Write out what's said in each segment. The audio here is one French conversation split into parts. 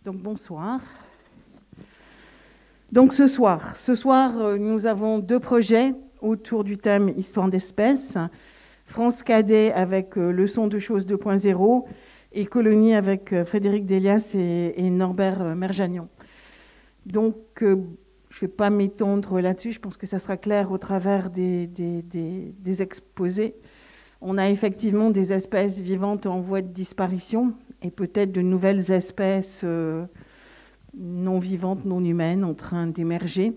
Donc bonsoir. Donc ce soir, nous avons deux projets autour du thème Histoire d'espèces. France Cadet avec Leçons de choses 2.0 et Colonie avec Frédéric Delias et Norbert Merjanian. Donc je ne vais pas m'étendre là-dessus, je pense que ça sera clair au travers des exposés. On a effectivement des espèces vivantes en voie de disparition et peut-être de nouvelles espèces non vivantes, non humaines en train d'émerger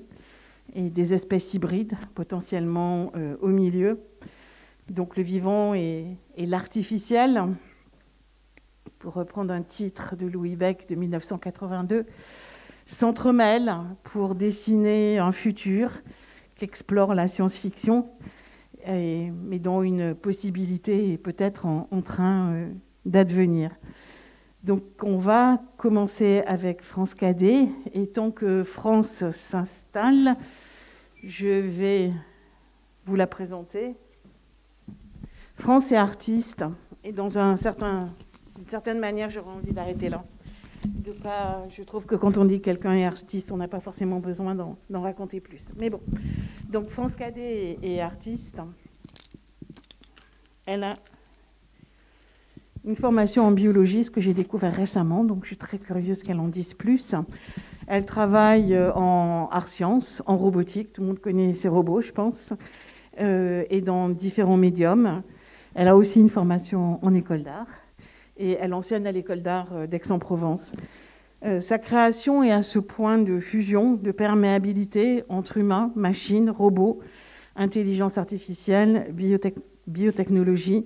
et des espèces hybrides potentiellement au milieu. Donc le vivant et l'artificiel, pour reprendre un titre de Louis Beck de 1982, s'entremêlent pour dessiner un futur qu'explore la science-fiction, mais dont une possibilité est peut-être en train d'advenir. Donc on va commencer avec France Cadet, et tant que France s'installe, je vais vous la présenter. France est artiste, et dans d'une certaine manière, j'aurais envie d'arrêter là. Je trouve que quand on dit que quelqu'un est artiste, on n'a pas forcément besoin d'en raconter plus. Mais bon, donc France Cadet est artiste. Elle a une formation en biologie, ce que j'ai découvert récemment, donc je suis très curieuse qu'elle en dise plus. Elle travaille en art sciences, en robotique, tout le monde connaît ces robots, je pense, et dans différents médiums. Elle a aussi une formation en école d'art, et elle enseigne à l'école d'art d'Aix-en-Provence. Sa création est à ce point de fusion, de perméabilité entre humains, machines, robots, intelligence artificielle, biotechnologie,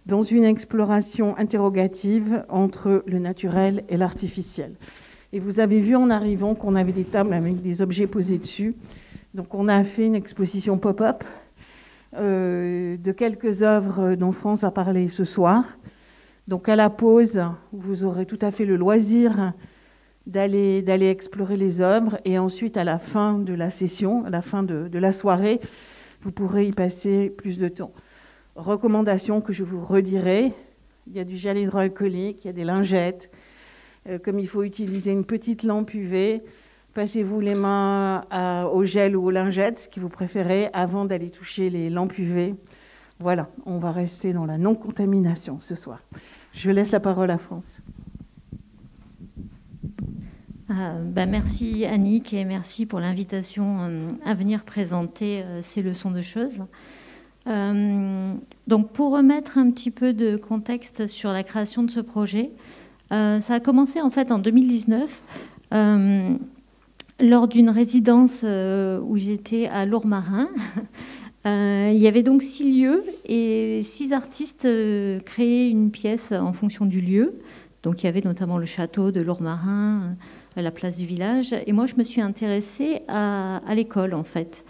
dans une exploration interrogative entre le naturel et l'artificiel. Et vous avez vu en arrivant qu'on avait des tables avec des objets posés dessus. Donc on a fait une exposition pop-up de quelques œuvres dont France va parler ce soir. Donc à la pause, vous aurez tout à fait le loisir d'aller explorer les œuvres, et ensuite à la fin de la session, à la fin de la soirée, vous pourrez y passer plus de temps. Recommandations que je vous redirai, il y a du gel hydroalcoolique, il y a des lingettes, comme il faut utiliser une petite lampe UV, passez-vous les mains au gel ou aux lingettes, ce que vous préférez, avant d'aller toucher les lampes UV. Voilà, on va rester dans la non-contamination ce soir. Je laisse la parole à France. Merci Annick, et merci pour l'invitation à venir présenter ces leçons de choses. Donc pour remettre un petit peu de contexte sur la création de ce projet, ça a commencé en fait en 2019 lors d'une résidence où j'étais à Lourmarin. Il y avait donc 6 lieux et 6 artistes créaient une pièce en fonction du lieu. Donc il y avait notamment le château de Lourmarin, la place du village. Et moi, je me suis intéressée à l'école, en fait.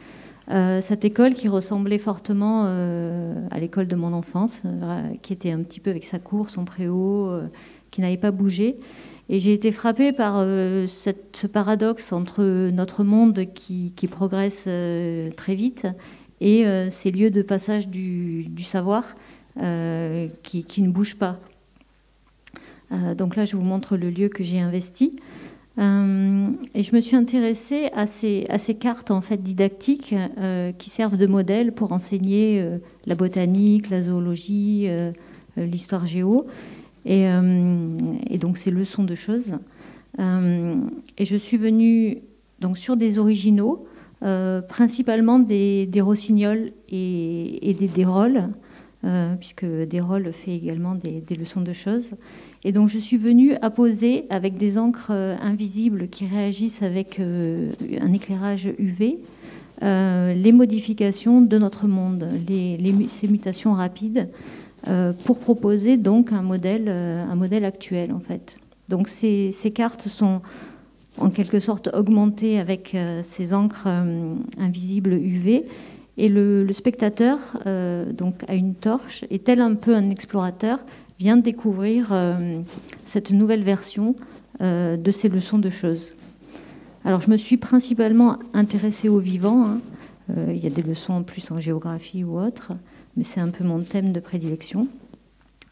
Cette école qui ressemblait fortement à l'école de mon enfance, qui était un petit peu avec sa cour, son préau, qui n'avait pas bougé. Et j'ai été frappée par ce paradoxe entre notre monde qui progresse très vite et ces lieux de passage du savoir qui ne bougent pas. Donc là, je vous montre le lieu que j'ai investi. Et je me suis intéressée à ces cartes en fait, didactiques qui servent de modèle pour enseigner la botanique, la zoologie, l'histoire géo, et donc ces leçons de choses. Et je suis venue donc, sur des originaux, principalement des rossignols et des dérolles, puisque Desrolles fait également des leçons de choses. Et donc je suis venue apposer avec des encres invisibles qui réagissent avec un éclairage UV les modifications de notre monde, ces mutations rapides, pour proposer donc un modèle actuel en fait. Donc ces cartes sont en quelque sorte augmentées avec ces encres invisibles UV. Et le spectateur donc, a une torche, et tel un peu un explorateur, vient de découvrir cette nouvelle version de ces leçons de choses. Alors, je me suis principalement intéressée aux vivants. Hein. Il y a des leçons en plus en géographie ou autre, mais c'est un peu mon thème de prédilection.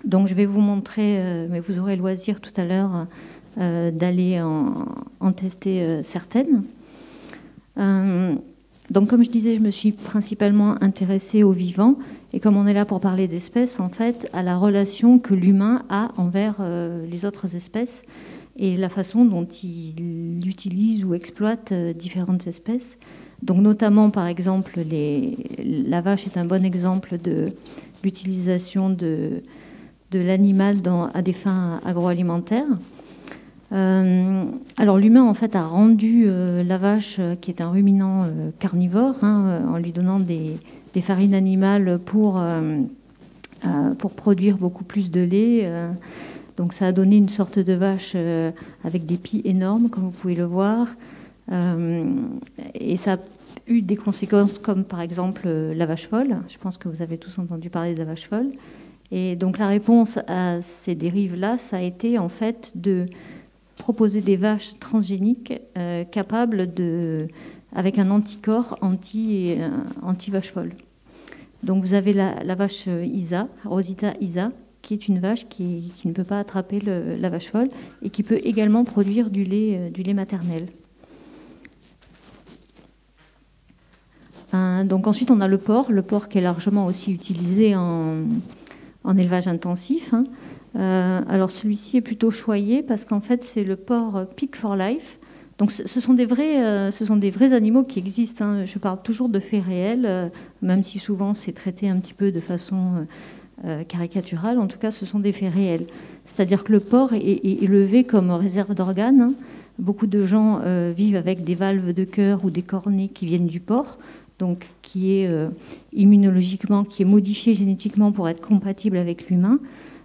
Donc, je vais vous montrer, mais vous aurez le loisir tout à l'heure d'aller en tester certaines. Donc, comme je disais, je me suis principalement intéressée aux vivants. Et comme on est là pour parler d'espèces, en fait, à la relation que l'humain a envers les autres espèces et la façon dont il utilise ou exploite différentes espèces. Donc, notamment, par exemple, la vache est un bon exemple de l'utilisation de l'animal à des fins agroalimentaires. Alors l'humain en fait a rendu la vache, qui est un ruminant carnivore, en lui donnant des farines animales pour produire beaucoup plus de lait. Donc ça a donné une sorte de vache avec des pieds énormes, comme vous pouvez le voir. Et ça a eu des conséquences comme par exemple la vache folle. Je pense que vous avez tous entendu parler de la vache folle. Et donc la réponse à ces dérives-là, ça a été en fait de proposer des vaches transgéniques capables avec un anticorps anti-vache folle. Donc vous avez la vache Isa, Rosita Isa, qui est une vache qui ne peut pas attraper la vache folle et qui peut également produire du lait maternel. Donc ensuite on a le porc qui est largement aussi utilisé en élevage intensif. Alors celui-ci est plutôt choyé parce qu'en fait c'est le porc Pig for Life. Donc ce sont des vrais animaux qui existent. Je parle toujours de faits réels, même si souvent c'est traité un petit peu de façon caricaturale. En tout cas, ce sont des faits réels. C'est-à-dire que le porc est élevé comme réserve d'organes. Beaucoup de gens vivent avec des valves de cœur ou des cornets qui viennent du porc, donc qui est immunologiquement, qui est modifié génétiquement pour être compatible avec l'humain.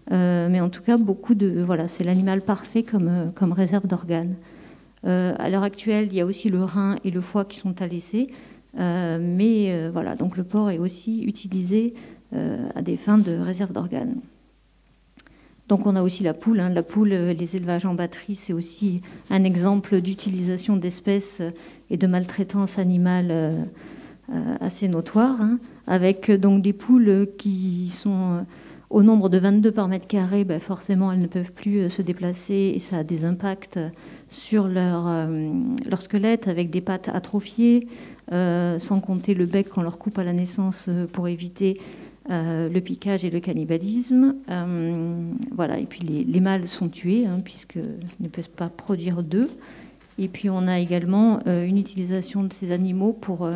Mais en tout cas, c'est l'animal parfait comme réserve d'organes. À l'heure actuelle, il y a aussi le rein et le foie qui sont à laisser. Donc le porc est aussi utilisé à des fins de réserve d'organes. Donc on a aussi la poule. La poule, les élevages en batterie, c'est aussi un exemple d'utilisation d'espèces et de maltraitance animale assez notoire, avec donc des poules qui sont au nombre de 22 par mètre carré. Forcément, elles ne peuvent plus se déplacer et ça a des impacts sur leur squelette avec des pattes atrophiées, sans compter le bec qu'on leur coupe à la naissance pour éviter le piquage et le cannibalisme. Et puis les mâles sont tués puisqu'ils ne peuvent pas produire d'œufs. Et puis on a également une utilisation de ces animaux pour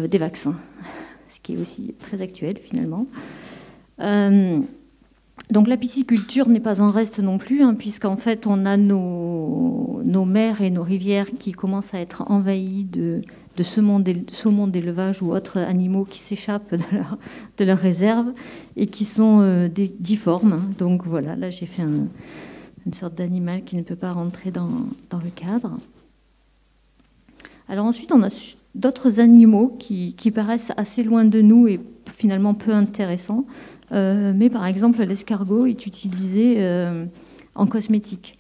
des vaccins, ce qui est aussi très actuel finalement. Donc la pisciculture n'est pas en reste non plus, puisqu'en fait on a nos mers et nos rivières qui commencent à être envahies de saumons d'élevage ou autres animaux qui s'échappent de leur réserve et qui sont difformes. Donc voilà, là j'ai fait une sorte d'animal qui ne peut pas rentrer dans le cadre. Alors ensuite on a d'autres animaux qui paraissent assez loin de nous et finalement peu intéressants. Mais par exemple, l'escargot est utilisé en cosmétique,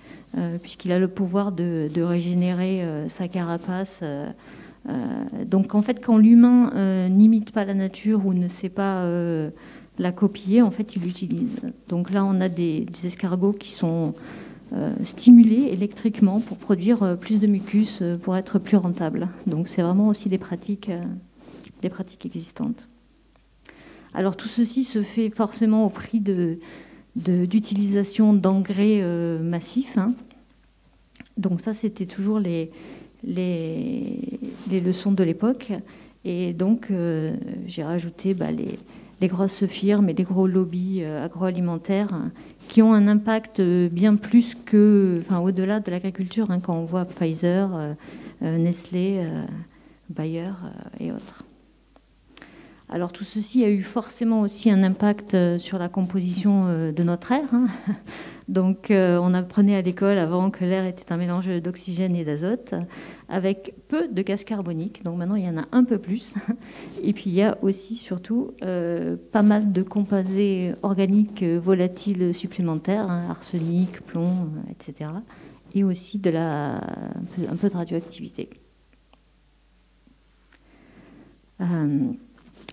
puisqu'il a le pouvoir de régénérer sa carapace. Donc en fait, quand l'humain n'imite pas la nature ou ne sait pas la copier, en fait, il l'utilise. Donc là, on a des escargots qui sont stimulés électriquement pour produire plus de mucus, pour être plus rentables. Donc c'est vraiment aussi des pratiques existantes. Alors tout ceci se fait forcément au prix d'utilisation d'engrais massifs. Donc ça, c'était toujours les leçons de l'époque. Et donc j'ai rajouté les grosses firmes et les gros lobbies agroalimentaires qui ont un impact bien plus au-delà de l'agriculture, quand on voit Pfizer, Nestlé, Bayer et autres. Alors tout ceci a eu forcément aussi un impact sur la composition de notre air. Donc on apprenait à l'école avant que l'air était un mélange d'oxygène et d'azote, avec peu de gaz carbonique. Donc maintenant il y en a un peu plus. Et puis il y a aussi surtout pas mal de composés organiques volatiles supplémentaires, arsenic, plomb, etc. Et aussi un peu de radioactivité.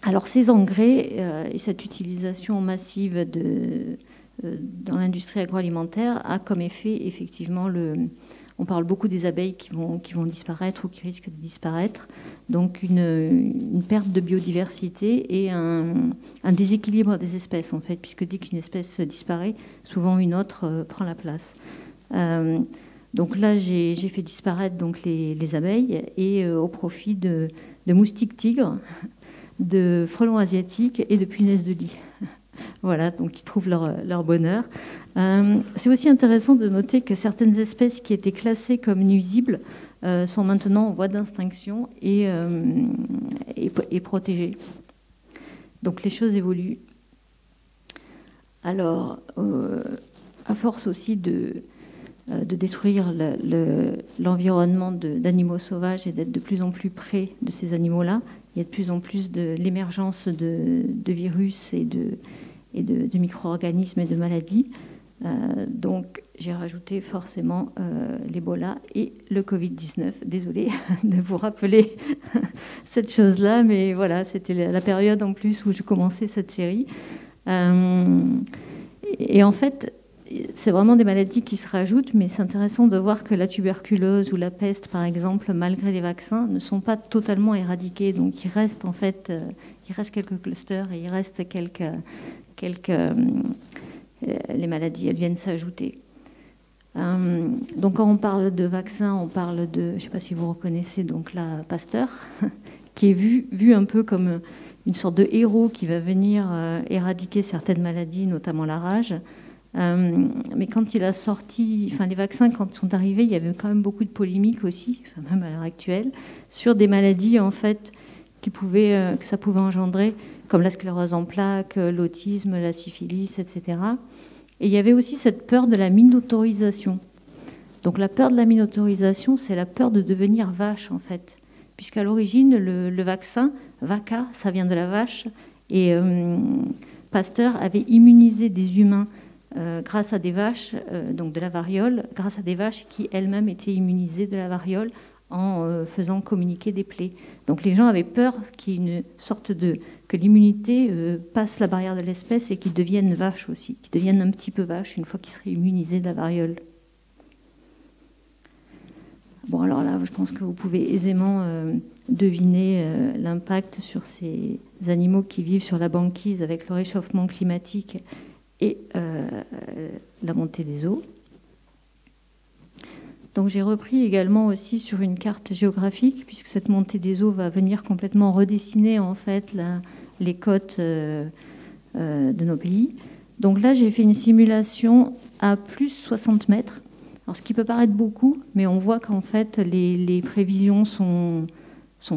Alors ces engrais et cette utilisation massive dans l'industrie agroalimentaire a comme effet effectivement on parle beaucoup des abeilles qui vont disparaître ou qui risquent de disparaître, donc une perte de biodiversité et un déséquilibre des espèces en fait, puisque dès qu'une espèce disparaît, souvent une autre prend la place. Donc là, j'ai fait disparaître donc les abeilles et au profit de moustiques tigres, de frelons asiatiques et de punaises de lit. Voilà, donc ils trouvent leur bonheur. C'est aussi intéressant de noter que certaines espèces qui étaient classées comme nuisibles sont maintenant en voie d'extinction et protégées. Donc les choses évoluent. Alors, à force aussi de détruire l'environnement d'animaux sauvages et d'être de plus en plus près de ces animaux-là, il y a de plus en plus de l'émergence de virus et de micro-organismes et de maladies. Donc j'ai rajouté forcément l'Ebola et le Covid-19. Désolée de vous rappeler cette chose-là, mais voilà, c'était la période en plus où je commençais cette série. Et en fait, c'est vraiment des maladies qui se rajoutent, mais c'est intéressant de voir que la tuberculose ou la peste, par exemple, malgré les vaccins, ne sont pas totalement éradiquées. Donc il reste en fait, il reste quelques clusters et il reste les maladies, elles viennent s'ajouter. Donc quand on parle de vaccins, on parle de, je ne sais pas si vous reconnaissez, donc là, Pasteur, qui est vu un peu comme une sorte de héros qui va venir éradiquer certaines maladies, notamment la rage. Mais quand il a sorti, les vaccins, quand ils sont arrivés, il y avait quand même beaucoup de polémiques aussi, même à l'heure actuelle, sur des maladies en fait que ça pouvait engendrer, comme la sclérose en plaques, l'autisme, la syphilis, etc. Et il y avait aussi cette peur de la minotaurilisation. Donc la peur de la minotaurilisation, c'est la peur de devenir vache en fait, puisqu'à l'origine le vaccin Vaca, ça vient de la vache, et Pasteur avait immunisé des humains grâce à des vaches, donc de la variole, grâce à des vaches qui elles-mêmes étaient immunisées de la variole en faisant communiquer des plaies. Donc les gens avaient peur qu'il y ait une sorte que l'immunité passe la barrière de l'espèce et qu'ils deviennent vaches aussi, qu'ils deviennent un petit peu vaches une fois qu'ils seraient immunisés de la variole. Bon, alors là, je pense que vous pouvez aisément deviner l'impact sur ces animaux qui vivent sur la banquise avec le réchauffement climatique et la montée des eaux. Donc j'ai repris également aussi sur une carte géographique, puisque cette montée des eaux va venir complètement redessiner en fait les côtes de nos pays. Donc là, j'ai fait une simulation à plus 60 mètres. Alors, ce qui peut paraître beaucoup, mais on voit qu'en fait, les prévisions sont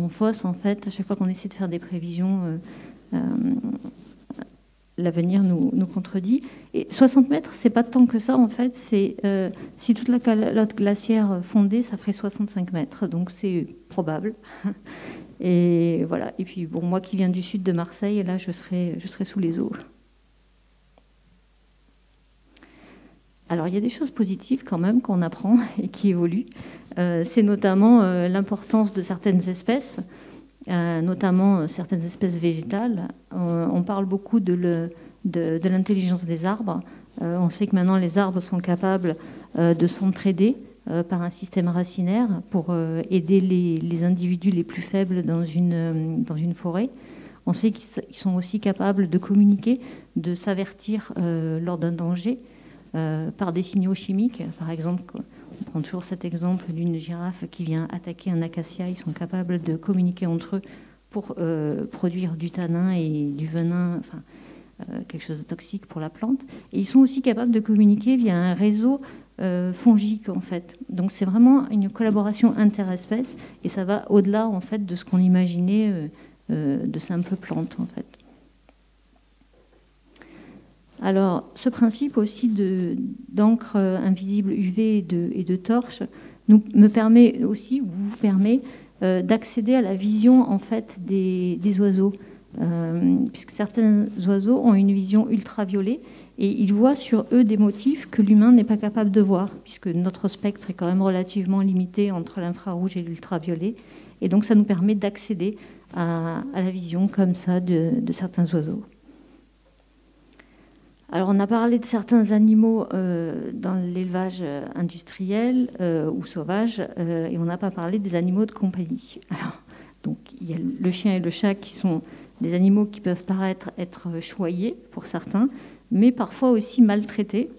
fausses. En fait, à chaque fois qu'on essaie de faire des prévisions, l'avenir nous contredit. Et 60 mètres, c'est pas tant que ça, en fait. C'est si toute la calotte glaciaire fondait, ça ferait 65 mètres. Donc, c'est probable. Et voilà. Et puis, bon, moi qui viens du sud de Marseille, là, je serai sous les eaux. Alors, il y a des choses positives quand même qu'on apprend et qui évoluent. C'est notamment l'importance de certaines espèces, notamment certaines espèces végétales. On parle beaucoup de l'intelligence des arbres. On sait que maintenant, les arbres sont capables de s'entraider par un système racinaire pour aider les individus les plus faibles dans une forêt. On sait qu'ils sont aussi capables de communiquer, de s'avertir lors d'un danger, par des signaux chimiques. Par exemple, on prend toujours cet exemple d'une girafe qui vient attaquer un acacia. Ils sont capables de communiquer entre eux pour produire du tanin et du venin, quelque chose de toxique pour la plante. Et ils sont aussi capables de communiquer via un réseau fongique, en fait. Donc c'est vraiment une collaboration interespèces et ça va au-delà, en fait, de ce qu'on imaginait de simples plantes, en fait. Alors, ce principe aussi d'encre invisible UV et de torche vous permet d'accéder à la vision en fait des oiseaux, puisque certains oiseaux ont une vision ultraviolet et ils voient sur eux des motifs que l'humain n'est pas capable de voir, puisque notre spectre est quand même relativement limité entre l'infrarouge et l'ultraviolet, et donc ça nous permet d'accéder à la vision comme ça de certains oiseaux. Alors, on a parlé de certains animaux dans l'élevage industriel ou sauvage, et on n'a pas parlé des animaux de compagnie. Alors, donc, il y a le chien et le chat qui sont des animaux qui peuvent paraître être choyés pour certains, mais parfois aussi maltraités.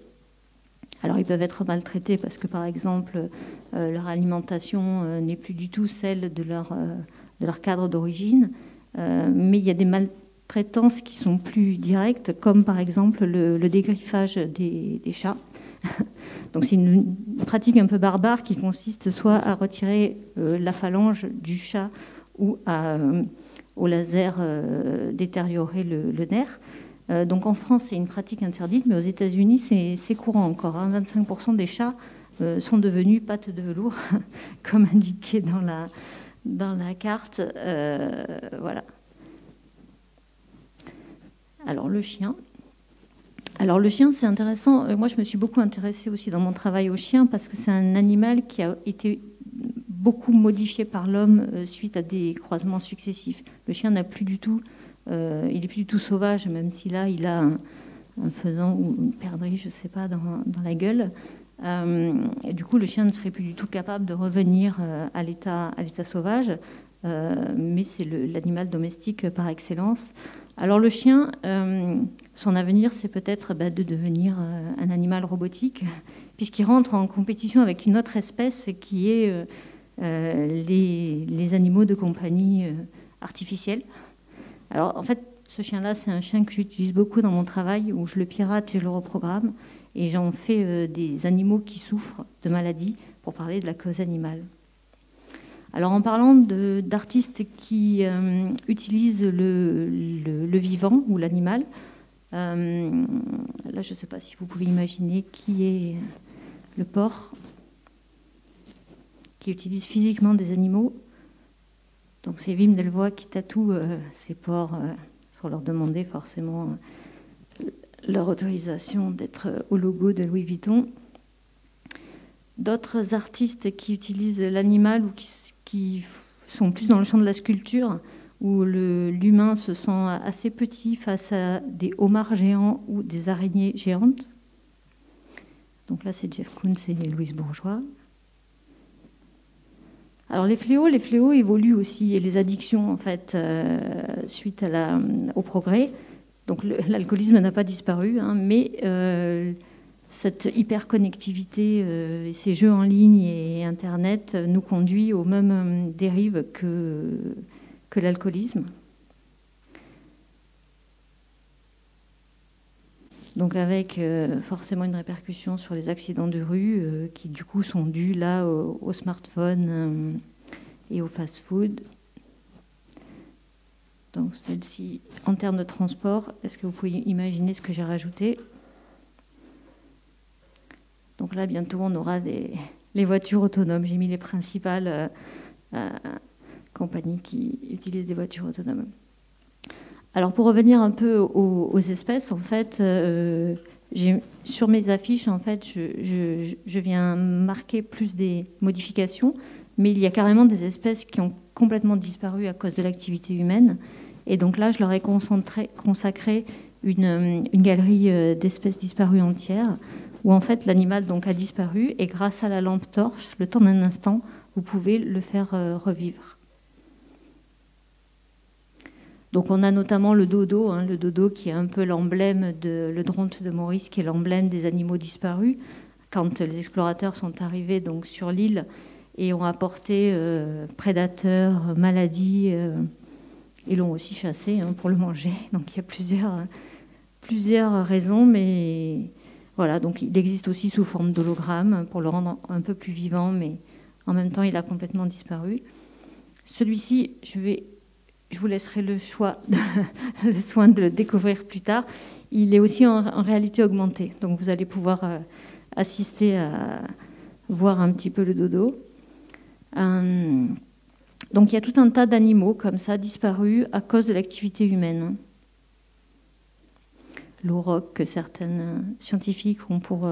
Alors, ils peuvent être maltraités parce que, par exemple, leur alimentation n'est plus du tout celle de leur cadre d'origine, mais il y a des maltraitances qui sont plus directes, comme par exemple le dégriffage des chats. Donc, c'est une pratique un peu barbare qui consiste soit à retirer la phalange du chat ou au laser détériorer le nerf. Donc en France, c'est une pratique interdite, mais aux États-Unis, c'est courant encore. 25% des chats sont devenus pattes de velours, comme indiqué dans la carte. Voilà. Alors le chien. Alors le chien, c'est intéressant. Moi, je me suis beaucoup intéressée aussi dans mon travail au chien parce que c'est un animal qui a été beaucoup modifié par l'homme suite à des croisements successifs. Le chien n'a plus du tout... il n'est plus du tout sauvage, même si là, il a un faisan ou une perdrix, je ne sais pas, dans la gueule. Et du coup, le chien ne serait plus du tout capable de revenir à l'état sauvage, mais c'est l'animal domestique par excellence. Alors le chien, son avenir, c'est peut-être de devenir un animal robotique, puisqu'il rentre en compétition avec une autre espèce qui est les animaux de compagnie artificiels. Alors, en fait, ce chien-là, c'est un chien que j'utilise beaucoup dans mon travail, où je le pirate et je le reprogramme. Et j'en fais des animaux qui souffrent de maladies pour parler de la cause animale. Alors, en parlant d'artistes qui utilisent le vivant ou l'animal, là, je ne sais pas si vous pouvez imaginer qui est le porc, qui utilise physiquement des animaux. Donc c'est Wim Delvoye qui tatoue ces porcs sans leur demander forcément leur autorisation d'être au logo de Louis Vuitton. D'autres artistes qui utilisent l'animal ou qui sont plus dans le champ de la sculpture, où l'humain se sent assez petit face à des homards géants ou des araignées géantes. Donc là, c'est Jeff Koons et Louise Bourgeois. Alors les fléaux évoluent aussi, et les addictions, en fait, suite au progrès. Donc l'alcoolisme n'a pas disparu, hein, mais cette hyperconnectivité et ces jeux en ligne et Internet nous conduit aux mêmes dérives que l'alcoolisme. Donc avec forcément une répercussion sur les accidents de rue qui du coup sont dus là au smartphone et au fast-food. Donc celle-ci, en termes de transport, est-ce que vous pouvez imaginer ce que j'ai rajouté? Donc là, bientôt, on aura les voitures autonomes. J'ai mis les principales compagnies qui utilisent des voitures autonomes. Alors pour revenir un peu aux espèces, en fait, sur mes affiches, en fait, je viens marquer plus des modifications, mais il y a carrément des espèces qui ont complètement disparu à cause de l'activité humaine. Et donc là, je leur ai consacré une galerie d'espèces disparues entières, où en fait l'animal donc a disparu, et grâce à la lampe torche, le temps d'un instant, vous pouvez le faire revivre. Donc on a notamment le dodo, le dodo qui est un peu l'emblème le dronte de Maurice, qui est l'emblème des animaux disparus. Quand les explorateurs sont arrivés donc sur l'île et ont apporté prédateurs, maladies, et l'ont aussi chassé pour le manger. Donc il y a plusieurs raisons, mais voilà. Donc il existe aussi sous forme d'hologramme pour le rendre un peu plus vivant, mais en même temps il a complètement disparu. Celui-ci, je vous laisserai le soin de le découvrir plus tard. Il est aussi en réalité augmentée. Donc vous allez pouvoir assister à voir un petit peu le dodo. Donc il y a tout un tas d'animaux comme ça disparus à cause de l'activité humaine. L'auroch que certains scientifiques ont pour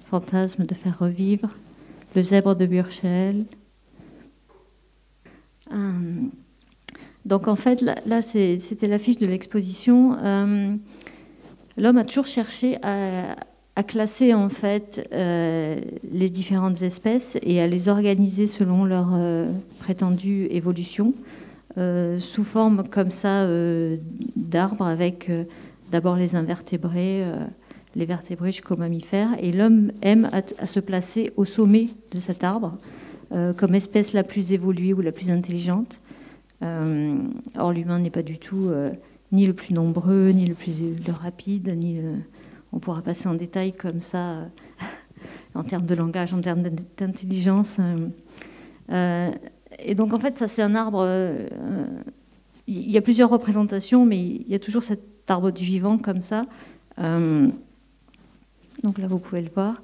fantasme de faire revivre. Le zèbre de Burchell. Donc en fait, là c'était l'affiche de l'exposition. l'homme a toujours cherché à classer en fait les différentes espèces et à les organiser selon leur prétendue évolution, sous forme comme ça d'arbres avec d'abord les invertébrés, les vertébrés jusqu'aux mammifères. Et l'homme aime à se placer au sommet de cet arbre comme espèce la plus évoluée ou la plus intelligente. Or, l'humain n'est pas du tout ni le plus nombreux, ni le rapide, ni on pourra passer en détail comme ça en termes de langage, en termes d'intelligence. Et donc, en fait, ça, c'est un arbre. Il y a plusieurs représentations, mais il y a toujours cet arbre du vivant comme ça. Donc là, vous pouvez le voir.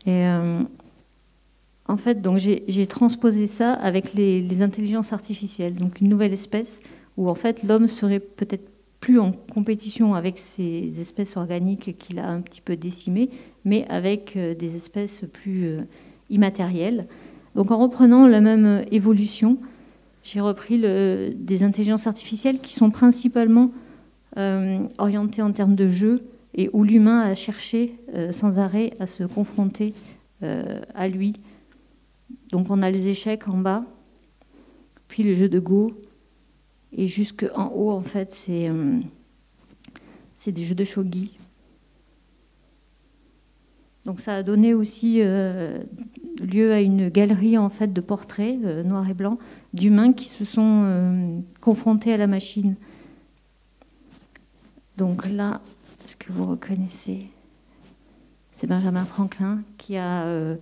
Et en fait, donc j'ai transposé ça avec les intelligences artificielles, donc une nouvelle espèce où en fait l'homme serait peut-être plus en compétition avec ces espèces organiques qu'il a un petit peu décimées, mais avec des espèces plus immatérielles. Donc en reprenant la même évolution, j'ai repris des intelligences artificielles qui sont principalement orientées en termes de jeu et où l'humain a cherché sans arrêt à se confronter à lui. Donc on a les échecs en bas, puis le jeu de Go, et jusqu'en haut, en fait, c'est des jeux de shogi. Donc ça a donné aussi lieu à une galerie en fait, de portraits noirs et blancs d'humains qui se sont confrontés à la machine. Donc là, est-ce que vous reconnaissez? C'est Benjamin Franklin qui a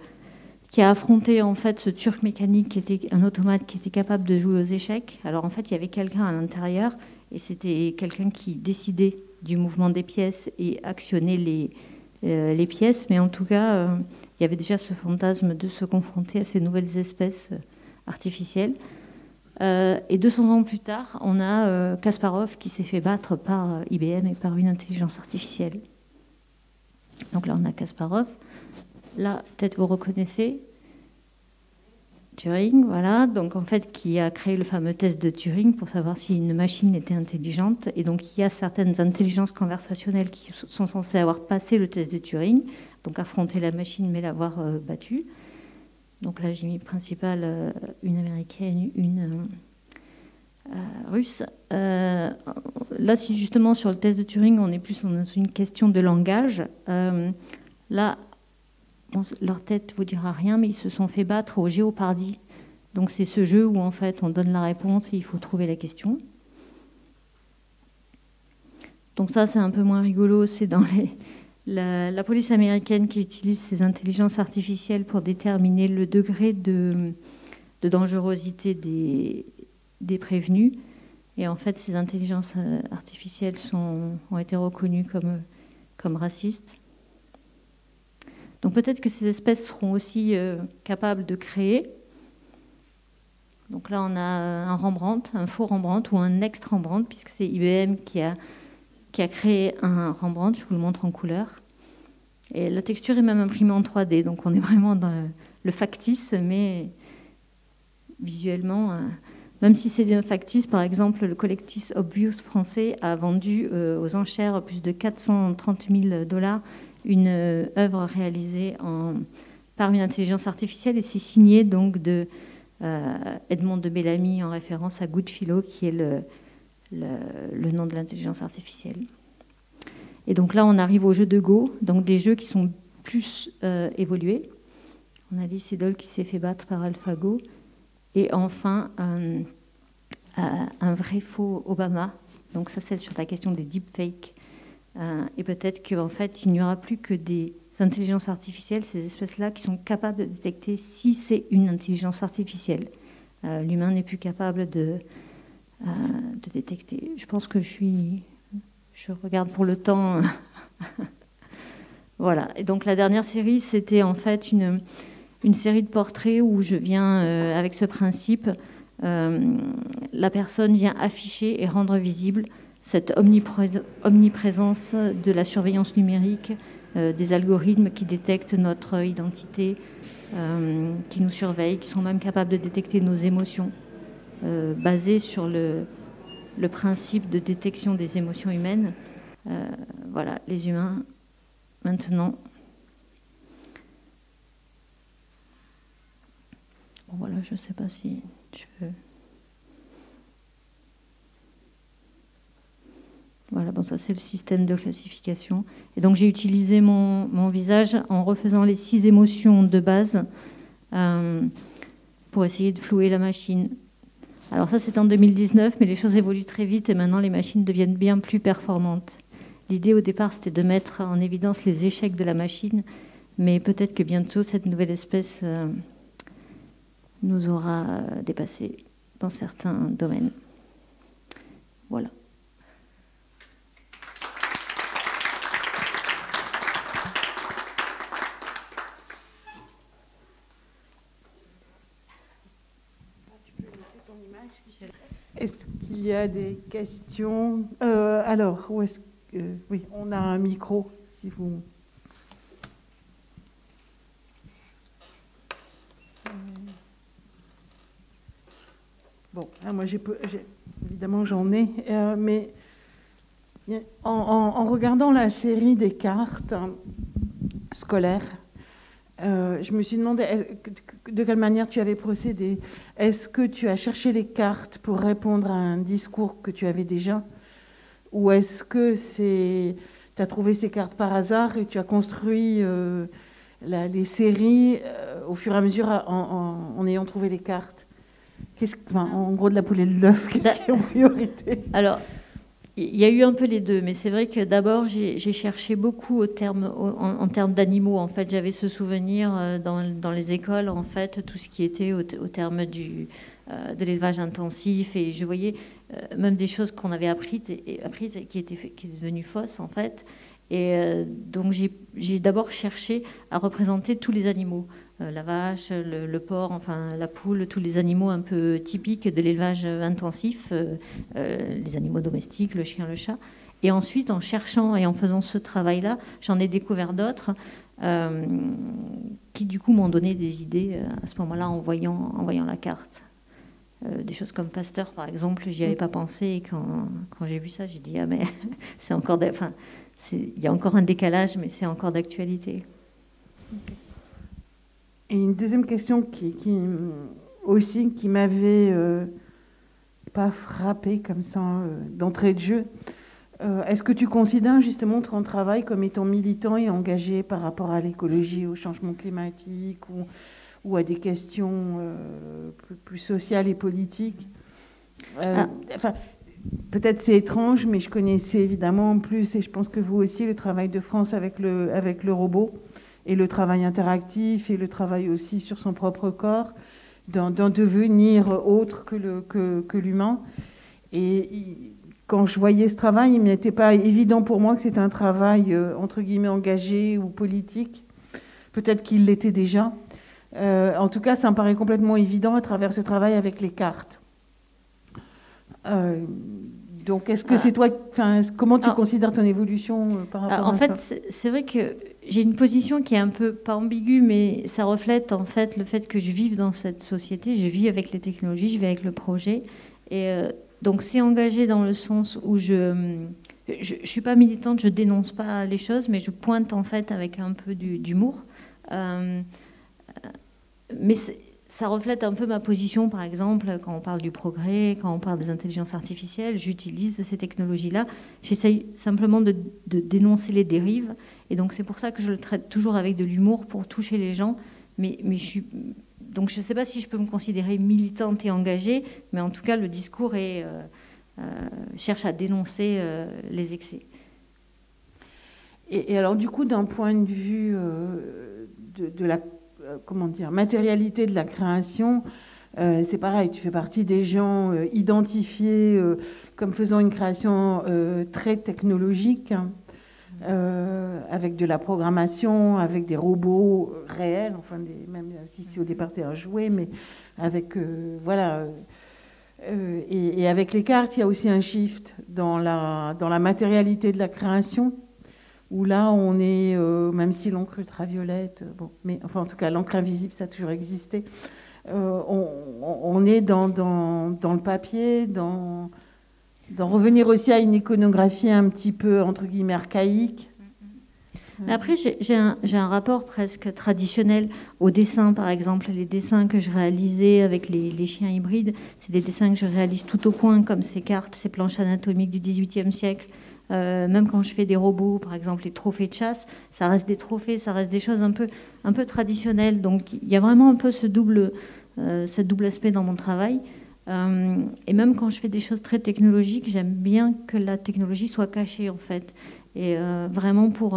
affronté en fait ce Turc mécanique qui était un automate qui était capable de jouer aux échecs. Alors en fait, il y avait quelqu'un à l'intérieur et c'était quelqu'un qui décidait du mouvement des pièces et actionnait les pièces. Mais en tout cas, il y avait déjà ce fantasme de se confronter à ces nouvelles espèces artificielles. Et 200 ans plus tard, on a Kasparov qui s'est fait battre par IBM et par une intelligence artificielle. Donc là, on a Kasparov. Là, peut-être vous reconnaissez Turing, voilà, donc en fait qui a créé le fameux test de Turing pour savoir si une machine était intelligente. Et donc il y a certaines intelligences conversationnelles qui sont censées avoir passé le test de Turing, donc affronter la machine mais l'avoir battue. Donc là j'ai mis principal une américaine, une russe. Là, si justement sur le test de Turing, on est plus dans une question de langage. Là, bon, leur tête vous dira rien, mais ils se sont fait battre au Jeopardy. Donc c'est ce jeu où en fait on donne la réponse et il faut trouver la question. Donc ça c'est un peu moins rigolo, c'est dans la police américaine qui utilise ces intelligences artificielles pour déterminer le degré de dangerosité des prévenus. Et en fait ces intelligences artificielles ont été reconnues comme racistes. Donc peut-être que ces espèces seront aussi capables de créer. Donc là, on a un Rembrandt, un faux Rembrandt ou un ex-Rembrandt, puisque c'est IBM qui a créé un Rembrandt. Je vous le montre en couleur. Et la texture est même imprimée en 3D, donc on est vraiment dans le factice, mais visuellement, même si c'est un factice, par exemple, le collectif Obvious français a vendu aux enchères plus de 430 000 $ une œuvre réalisée par une intelligence artificielle et c'est signé donc de Edmond de Bellamy en référence à Goodfellow qui est le nom de l'intelligence artificielle. Et donc là on arrive au jeu de Go, donc des jeux qui sont plus évolués. On a Lee Sedol qui s'est fait battre par AlphaGo et enfin un vrai faux Obama. Donc ça c'est sur la question des deepfakes. Et peut-être qu'en fait, il n'y aura plus que des intelligences artificielles, ces espèces-là, qui sont capables de détecter si c'est une intelligence artificielle. L'humain n'est plus capable de détecter. Je pense que je regarde pour le temps. Voilà. Et donc la dernière série, c'était en fait une série de portraits où je viens avec ce principe. La personne vient afficher et rendre visible cette omniprésence de la surveillance numérique, des algorithmes qui détectent notre identité, qui nous surveillent, qui sont même capables de détecter nos émotions, basés sur le principe de détection des émotions humaines. Voilà, les humains, maintenant. Bon, voilà, je ne sais pas si je... Voilà, bon, ça c'est le système de classification. Et donc j'ai utilisé mon visage en refaisant les 6 émotions de base pour essayer de flouer la machine. Alors ça c'est en 2019, mais les choses évoluent très vite et maintenant les machines deviennent bien plus performantes. L'idée au départ c'était de mettre en évidence les échecs de la machine, mais peut-être que bientôt cette nouvelle espèce nous aura dépassé dans certains domaines. Voilà. Est-ce qu'il y a des questions? Alors, où est-ce que... oui, on a un micro, si vous... Bon, moi, évidemment, j'en ai, mais en regardant la série des cartes scolaires, je me suis demandé de quelle manière tu avais procédé. Est-ce que tu as cherché les cartes pour répondre à un discours que tu avais déjà? Ou est-ce que tu as trouvé ces cartes par hasard et tu as construit les séries au fur et à mesure en ayant trouvé les cartes? En gros, de la poule et de l'œuf, qu'est-ce qui est en priorité? Alors, il y a eu un peu les deux, mais c'est vrai que d'abord, j'ai cherché beaucoup en termes d'animaux. En fait, j'avais ce souvenir dans les écoles, en fait, tout ce qui était au terme de l'élevage intensif. Et je voyais même des choses qu'on avait apprises qui étaient devenues fausses, en fait. Et donc, j'ai d'abord cherché à représenter tous les animaux. La vache, le porc, enfin la poule, tous les animaux un peu typiques de l'élevage intensif, les animaux domestiques, le chien, le chat. Et ensuite, en cherchant et en faisant ce travail-là, j'en ai découvert d'autres qui, du coup, m'ont donné des idées à ce moment-là en voyant la carte. Des choses comme Pasteur, par exemple, j'y avais pas pensé. Et quand j'ai vu ça, j'ai dit, ah mais c'est encore... il y a encore un décalage, mais c'est encore d'actualité. Et une deuxième question qui m'avait pas frappée comme ça d'entrée de jeu. Est-ce que tu considères justement ton travail comme étant militant et engagé par rapport à l'écologie, au changement climatique ou à des questions plus sociales et politiques? Peut-être c'est étrange, mais je connaissais évidemment en plus, et je pense que vous aussi, le travail de France avec le robot. Et le travail interactif et le travail aussi sur son propre corps, d'en devenir autre que l'humain. Et quand je voyais ce travail, il n'était pas évident pour moi que c'était un travail, entre guillemets, engagé ou politique. Peut-être qu'il l'était déjà. En tout cas, ça me paraît complètement évident à travers ce travail avec les cartes. Donc, est-ce que c'est toi... comment tu considères ton évolution par rapport à ça? En fait, c'est vrai que j'ai une position qui est un peu, pas ambiguë, mais ça reflète en fait le fait que je vive dans cette société, je vis avec les technologies, je vis avec le projet. Et donc, c'est engagé dans le sens où je suis pas militante, je dénonce pas les choses, mais je pointe en fait avec un peu d'humour. Mais ça reflète un peu ma position, par exemple, quand on parle du progrès, quand on parle des intelligences artificielles, j'utilise ces technologies-là. J'essaye simplement de dénoncer les dérives. Et donc, c'est pour ça que je le traite toujours avec de l'humour pour toucher les gens. Mais donc, je ne sais pas si je peux me considérer militante et engagée, mais en tout cas, le discours cherche à dénoncer les excès. Et alors, du coup, d'un point de vue de la matérialité de la création, c'est pareil, tu fais partie des gens identifiés comme faisant une création très technologique, avec de la programmation, avec des robots réels, même si au départ c'est un jouet, mais avec, et avec les cartes, il y a aussi un shift dans la matérialité de la création, où là, on est, même si l'encre ultraviolette, mais enfin, en tout cas, l'encre invisible, ça a toujours existé, on est dans le papier, dans D'en revenir aussi à une iconographie un petit peu, entre guillemets, archaïque. Mais après, j'ai un rapport presque traditionnel au dessin, par exemple. Les dessins que je réalisais avec les chiens hybrides, c'est des dessins que je réalise tout au point, comme ces cartes, ces planches anatomiques du XVIIIe siècle. Même quand je fais des robots, par exemple les trophées de chasse, ça reste des trophées, ça reste des choses un peu traditionnelles. Donc il y a vraiment un peu ce double aspect dans mon travail. Et même quand je fais des choses très technologiques, j'aime bien que la technologie soit cachée, en fait. Et vraiment pour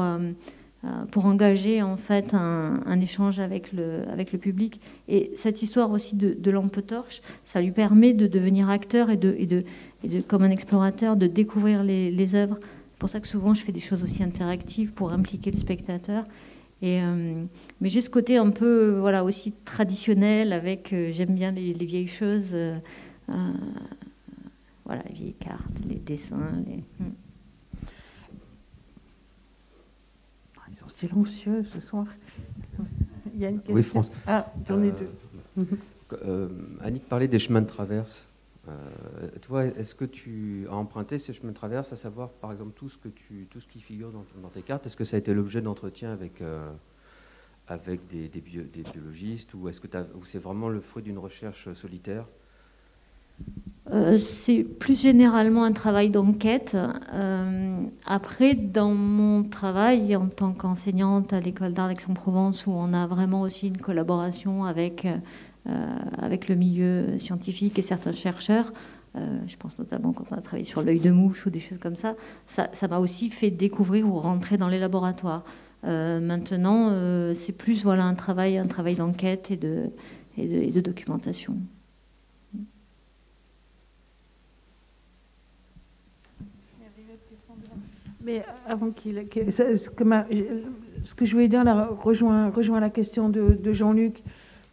engager en fait un échange avec le public. Et cette histoire aussi de lampe torche, ça lui permet de devenir acteur et de comme un explorateur, de découvrir les œuvres. C'est pour ça que souvent je fais des choses aussi interactives pour impliquer le spectateur. Mais j'ai ce côté un peu voilà, aussi traditionnel avec, j'aime bien les vieilles choses, voilà, les vieilles cartes, les dessins. Ils sont silencieux ce soir. Il y a une question. Oui, France. Ah, j'en ai deux. Annick parlait des chemins de traverse. Toi, est-ce que tu as emprunté ces chemins de traverse, à savoir, par exemple, tout ce qui figure dans tes cartes, est-ce que ça a été l'objet d'entretien avec des biologistes, ou c'est vraiment le fruit d'une recherche solitaire? C'est plus généralement un travail d'enquête. Après, dans mon travail en tant qu'enseignante à l'école d'art d'Aix-en-Provence, où on a vraiment aussi une collaboration avec le milieu scientifique et certains chercheurs, je pense notamment quand on a travaillé sur l'œil de mouche ou des choses comme ça, ça m'a aussi fait découvrir ou rentrer dans les laboratoires. Maintenant, c'est plus voilà, un travail d'enquête et de documentation. Mais avant ce que je voulais dire là, rejoint la question de Jean-Luc,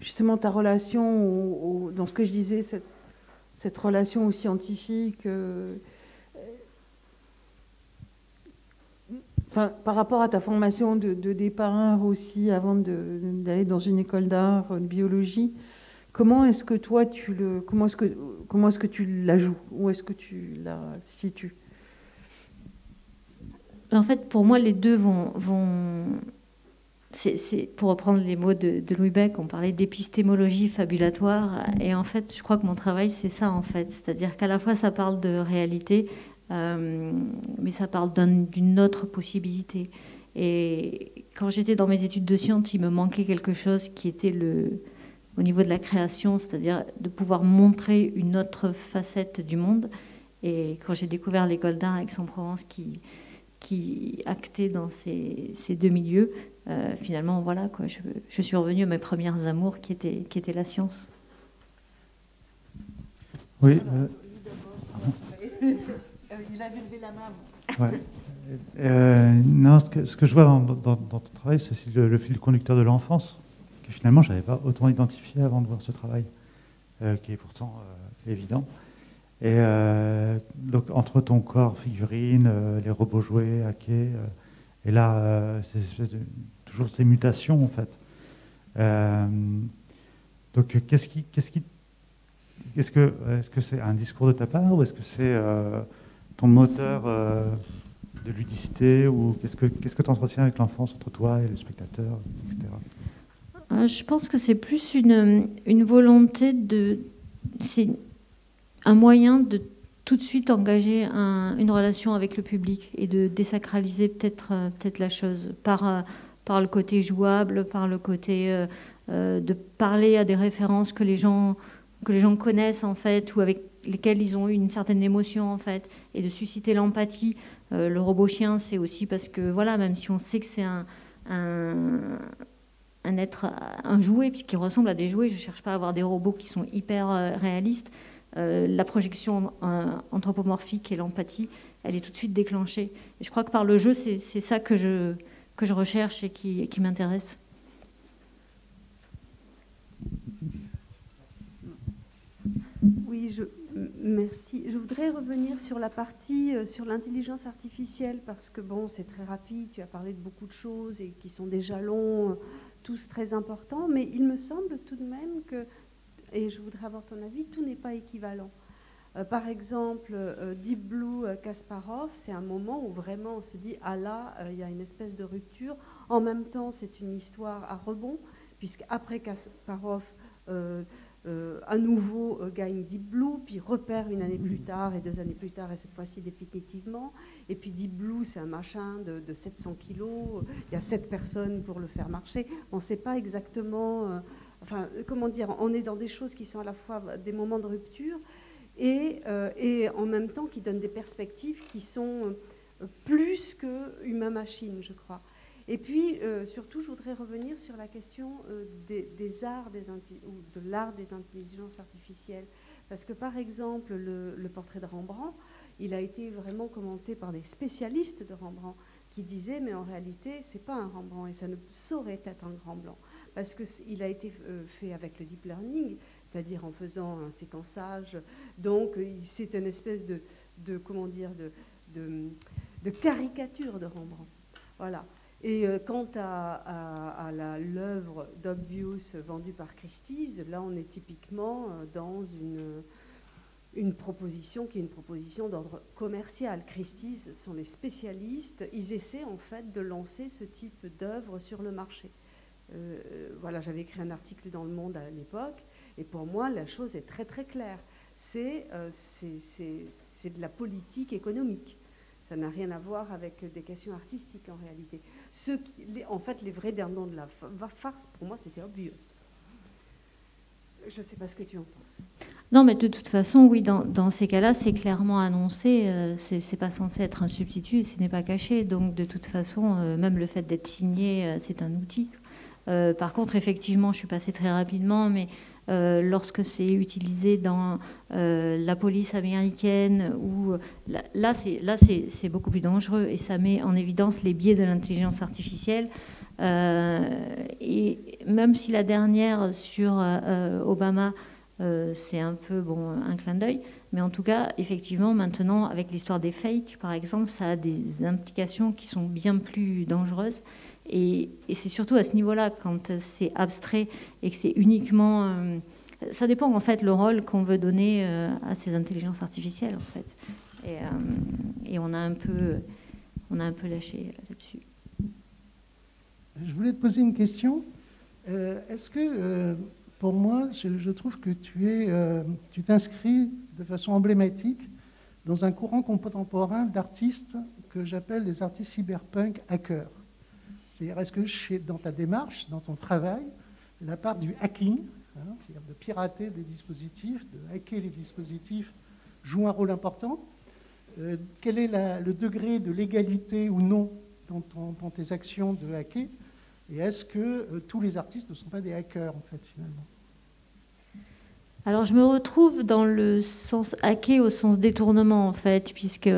justement ta relation, dans ce que je disais, cette relation aux scientifiques, par rapport à ta formation de départ aussi, avant d'aller dans une école d'art, de biologie, comment est-ce que toi comment est-ce que tu la joues? Où est-ce que tu la situes? En fait, pour moi, les deux vont c'est, pour reprendre les mots de Louis Beck, on parlait d'épistémologie fabulatoire. Et en fait, je crois que mon travail, c'est ça, en fait. C'est-à-dire qu'à la fois, ça parle de réalité, mais ça parle d'une autre possibilité. Et quand j'étais dans mes études de sciences, il me manquait quelque chose qui était au niveau de la création, c'est-à-dire de pouvoir montrer une autre facette du monde. Et quand j'ai découvert l'école d'art à Aix-en-Provence qui actait dans ces deux milieux, finalement, voilà, quoi, je suis revenue à mes premières amours qui étaient la science. Oui. Il avait levé la main. Ouais. Non, ce que je vois dans ton travail, c'est le fil conducteur de l'enfance, que finalement, je n'avais pas autant identifié avant de voir ce travail, qui est pourtant évident. Et donc, entre ton corps, figurine, les robots jouets, hackés, et là, toujours ces mutations, en fait. Donc, est-ce que c'est un discours de ta part, ou est-ce que c'est ton moteur de ludicité, ou qu'est-ce que tu entretiens avec l'enfance entre toi et le spectateur, etc. Je pense que c'est plus une volonté c'est un moyen de tout de suite engager une relation avec le public et de désacraliser peut-être la chose par le côté jouable, par le côté de parler à des références que les gens connaissent en fait, ou avec lesquelles ils ont eu une certaine émotion en fait, et de susciter l'empathie. Le robot chien, c'est aussi parce que voilà, même si on sait que c'est un jouet, puisqu'il ressemble à des jouets, je ne cherche pas à avoir des robots qui sont hyper réalistes. La projection anthropomorphique et l'empathie, elle est tout de suite déclenchée. Et je crois que par le jeu, c'est ça que je recherche et qui m'intéresse. Oui, merci. Je voudrais revenir sur la partie sur l'intelligence artificielle, parce que bon, c'est très rapide, tu as parlé de beaucoup de choses et qui sont des jalons, tous très importants, mais il me semble tout de même que, et je voudrais avoir ton avis, tout n'est pas équivalent. Par exemple, Deep Blue Kasparov, c'est un moment où vraiment on se dit, ah là, il y a une espèce de rupture. En même temps, c'est une histoire à rebond, puisqu'après Kasparov, à nouveau gagne Deep Blue, puis repère une année plus tard, et 2 années plus tard, et cette fois-ci définitivement. Et puis Deep Blue, c'est un machin de 700 kilos, il y a 7 personnes pour le faire marcher. On ne sait pas exactement... enfin, comment dire, on est dans des choses qui sont à la fois des moments de rupture, et en même temps qui donnent des perspectives qui sont plus que humain-machine, je crois. Et puis, surtout, je voudrais revenir sur la question des arts, ou de l'art des intelligences artificielles. Parce que, par exemple, le portrait de Rembrandt, il a été vraiment commenté par des spécialistes de Rembrandt qui disaient, mais en réalité, c'est pas un Rembrandt, et ça ne saurait être un grand blanc. Parce qu'il a été fait avec le deep learning, c'est-à-dire en faisant un séquençage. Donc, c'est une espèce comment dire, de caricature de Rembrandt. Voilà. Et quant à l'œuvre d'Obvious vendue par Christie's, là, on est typiquement dans une proposition qui est une proposition d'ordre commercial. Christie's sont les spécialistes. Ils essaient, en fait, de lancer ce type d'œuvre sur le marché. Voilà, j'avais écrit un article dans Le Monde à l'époque. Et pour moi, la chose est très très claire. C'est de la politique économique. Ça n'a rien à voir avec des questions artistiques en réalité. En fait, les vrais dindons de la farce, pour moi, c'était Obvious. Je ne sais pas ce que tu en penses. Non, mais de toute façon, oui, dans ces cas-là, c'est clairement annoncé. C'est pas censé être un substitut, ce n'est pas caché. Donc, de toute façon, même le fait d'être signé, c'est un outil. Par contre, effectivement, je suis passée très rapidement, mais lorsque c'est utilisé dans la police américaine, là c'est beaucoup plus dangereux et ça met en évidence les biais de l'intelligence artificielle. Et même si la dernière sur Obama, c'est un peu un clin d'œil, mais en tout cas, effectivement, maintenant, avec l'histoire des fakes, par exemple, ça a des implications qui sont bien plus dangereuses. Et c'est surtout à ce niveau-là, quand c'est abstrait et que c'est uniquement... ça dépend, en fait, le rôle qu'on veut donner à ces intelligences artificielles, en fait. Et on a un peu lâché là-dessus. Je voulais te poser une question. Est-ce que, pour moi, je trouve que tu t'inscris de façon emblématique dans un courant contemporain d'artistes que j'appelle les artistes cyberpunk hackers. C'est-à-dire, est-ce que dans ta démarche, dans ton travail, la part du hacking, c'est-à-dire de pirater des dispositifs, de hacker les dispositifs, joue un rôle important? Quel est le degré de légalité ou non dans tes actions de hacker? Et est-ce que tous les artistes ne sont pas des hackers, en fait, finalement? Alors, je me retrouve dans le sens hacker au sens détournement, en fait, puisque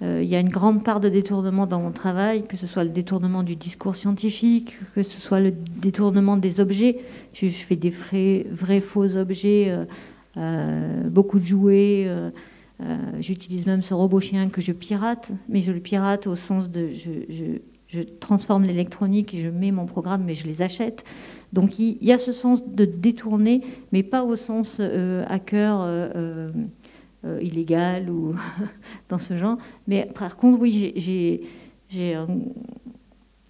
il y a une grande part de détournement dans mon travail, que ce soit le détournement du discours scientifique, que ce soit le détournement des objets. Je fais des vrais faux objets, beaucoup de jouets. J'utilise même ce robot chien que je pirate, mais je le pirate au sens de... Je transforme l'électronique, je mets mon programme, mais je les achète. Donc il y a ce sens de détourner, mais pas au sens hacker illégal ou dans ce genre. Mais par contre, oui, j'ai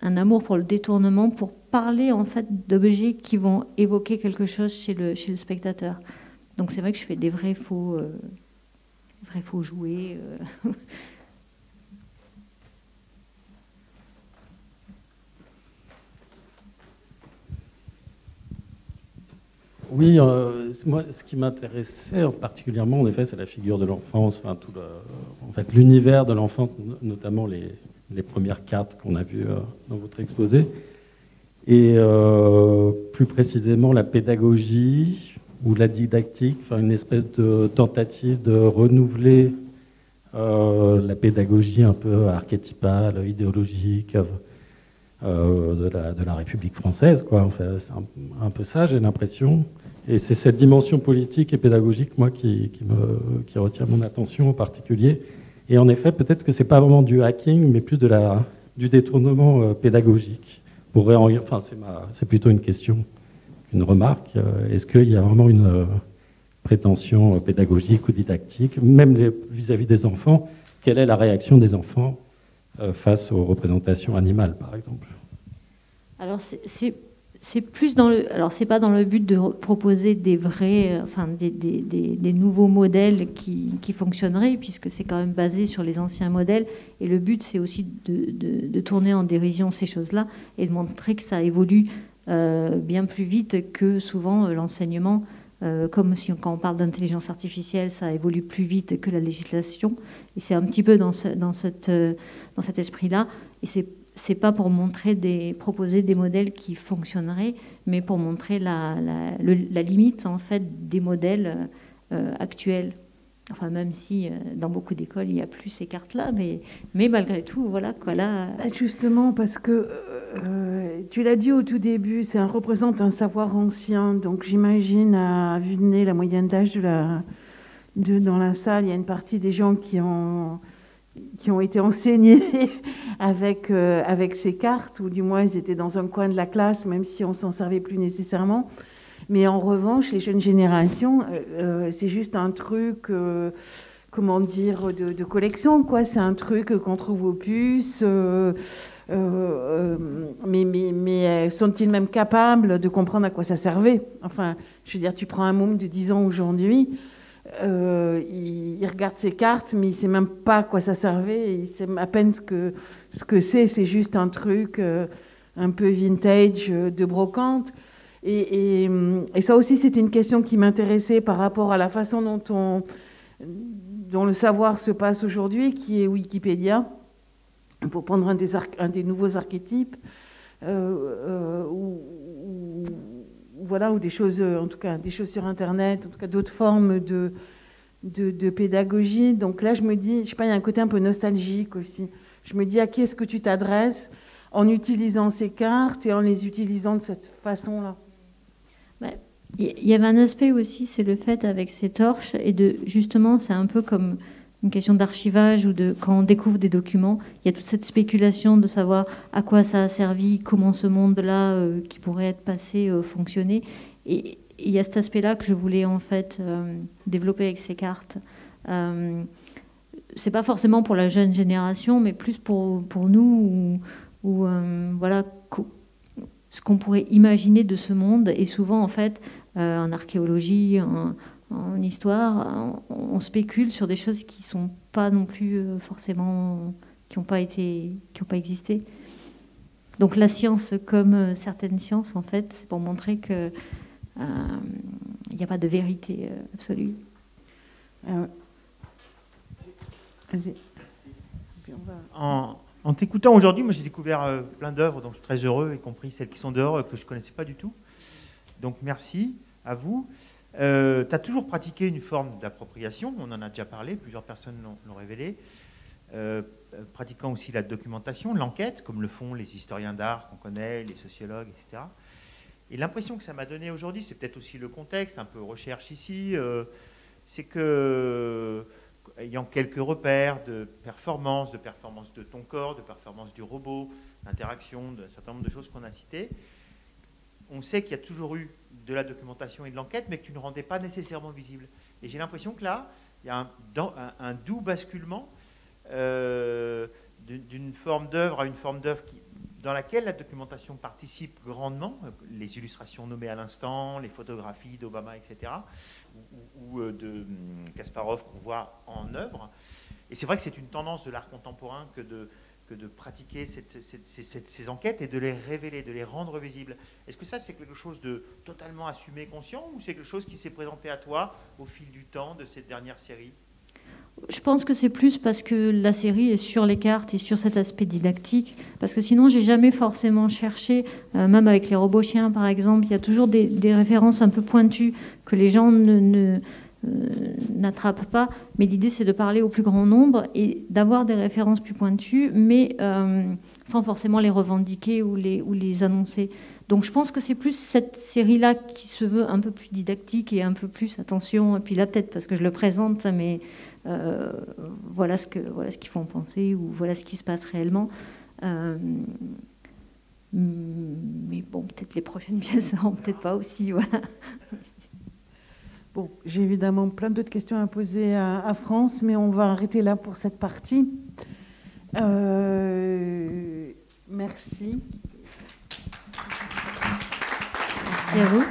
un amour pour le détournement, pour parler en fait d'objets qui vont évoquer quelque chose chez le spectateur. Donc c'est vrai que je fais des vrais faux jouets. Oui, moi, ce qui m'intéressait particulièrement, en effet, c'est la figure de l'enfance, enfin, en fait, l'univers de l'enfance, notamment les premières cartes qu'on a vues dans votre exposé, et plus précisément la pédagogie ou la didactique, enfin, une espèce de tentative de renouveler la pédagogie un peu archétypale, idéologique, de la République française, quoi. Enfin, c'est un peu ça, j'ai l'impression. Et c'est cette dimension politique et pédagogique, moi, qui retient mon attention en particulier. Et en effet, peut-être que c'est pas vraiment du hacking, mais plus du détournement pédagogique. Enfin, c'est plutôt une question, une remarque. Est-ce qu'il y a vraiment prétentions pédagogiques ou didactiques, même vis-à-vis des enfants. Quelle est la réaction des enfants face aux représentations animales, par exemple? Alors, c'est plus dans le. Alors, c'est pas dans le but de proposer des vrais, enfin, des nouveaux modèles qui fonctionneraient, puisque c'est quand même basé sur les anciens modèles. Et le but, c'est aussi de tourner en dérision ces choses-là et de montrer que ça évolue bien plus vite que souvent l'enseignement. Comme si, quand on parle d'intelligence artificielle, ça évolue plus vite que la législation. Et c'est un petit peu dans cet esprit-là. Et c'est pas pour proposer des modèles qui fonctionneraient, mais pour montrer la limite en fait des modèles actuels. Enfin, même si dans beaucoup d'écoles il n'y a plus ces cartes-là, mais malgré tout, voilà quoi là. Justement, parce que tu l'as dit au tout début, ça représente un savoir ancien. Donc j'imagine à vue de nez la moyenne d'âge dans la salle, il y a une partie des gens qui ont été enseignés avec ces cartes, ou du moins ils étaient dans un coin de la classe, même si on s'en servait plus nécessairement. Mais en revanche, les jeunes générations, c'est juste un truc, comment dire, de collection, quoi. C'est un truc qu'on trouve aux puces. Mais sont-ils même capables de comprendre à quoi ça servait? Enfin, je veux dire, tu prends un môme de 10 ans aujourd'hui, il regarde ses cartes, mais il ne sait même pas à quoi ça servait. Il sait à peine ce que c'est juste un truc un peu vintage de brocante. Et ça aussi, c'était une question qui m'intéressait par rapport à la façon dont le savoir se passe aujourd'hui, qui est Wikipédia, pour prendre un des nouveaux archétypes, ou des choses, en tout cas, des choses sur Internet, en tout cas d'autres formes de pédagogie. Donc là, je me dis, je sais pas, il y a un côté un peu nostalgique aussi. Je me dis, à qui est-ce que tu t'adresses en utilisant ces cartes et en les utilisant de cette façon-là? Il y avait un aspect aussi, c'est le fait avec ces torches, et justement, c'est un peu comme une question d'archivage, ou quand on découvre des documents, il y a toute cette spéculation de savoir à quoi ça a servi, comment ce monde-là qui pourrait être passé fonctionnait. Et il y a cet aspect-là que je voulais en fait développer avec ces cartes. C'est pas forcément pour la jeune génération, mais plus pour nous, où voilà, ce qu'on pourrait imaginer de ce monde. Et souvent, en fait, en archéologie, en histoire, on spécule sur des choses qui sont pas non plus forcément, qui n'ont pas existé. Donc la science, comme certaines sciences, en fait, c'est pour montrer que il n'y a pas de vérité absolue. Vas-y. En t'écoutant aujourd'hui, moi j'ai découvert plein d'œuvres, donc je suis très heureux, y compris celles qui sont dehors, que je ne connaissais pas du tout. Donc merci à vous. Tu as toujours pratiqué une forme d'appropriation, on en a déjà parlé, plusieurs personnes l'ont révélé, pratiquant aussi la documentation, l'enquête, comme le font les historiens d'art qu'on connaît, les sociologues, etc. Et l'impression que ça m'a donné aujourd'hui, c'est peut-être aussi le contexte, un peu recherche ici, c'est que, ayant quelques repères de performance de ton corps, de performance du robot, d'interaction, d'un certain nombre de choses qu'on a citées, on sait qu'il y a toujours eu de la documentation et de l'enquête, mais que tu ne rendais pas nécessairement visible. Et j'ai l'impression que là, il y a un doux basculement d'une forme d'œuvre à une forme d'œuvre dans laquelle la documentation participe grandement, les illustrations nommées à l'instant, les photographies d'Obama, etc., ou de Kasparov qu'on voit en œuvre. Et c'est vrai que c'est une tendance de l'art contemporain que de pratiquer ces enquêtes et de les révéler, de les rendre visibles. Est-ce que ça, c'est quelque chose de totalement assumé, conscient, ou c'est quelque chose qui s'est présenté à toi au fil du temps de cette dernière série ? Je pense que c'est plus parce que la série est sur les cartes et sur cet aspect didactique. Parce que sinon, j'ai jamais forcément cherché, même avec les robots chiens par exemple, il y a toujours des références un peu pointues que les gens n'attrapent pas. Mais l'idée, c'est de parler au plus grand nombre et d'avoir des références plus pointues, mais sans forcément les revendiquer ou les annoncer. Donc je pense que c'est plus cette série-là qui se veut un peu plus didactique et un peu plus attention. Et puis là, peut-être parce que je le présente, mais voilà ce qu'ils font penser, ou voilà ce qui se passe réellement. Mais bon, peut-être les prochaines pièces seront peut-être pas aussi, voilà. Bon, j'ai évidemment plein d'autres questions à poser à France, mais on va arrêter là pour cette partie. Merci. Merci à vous.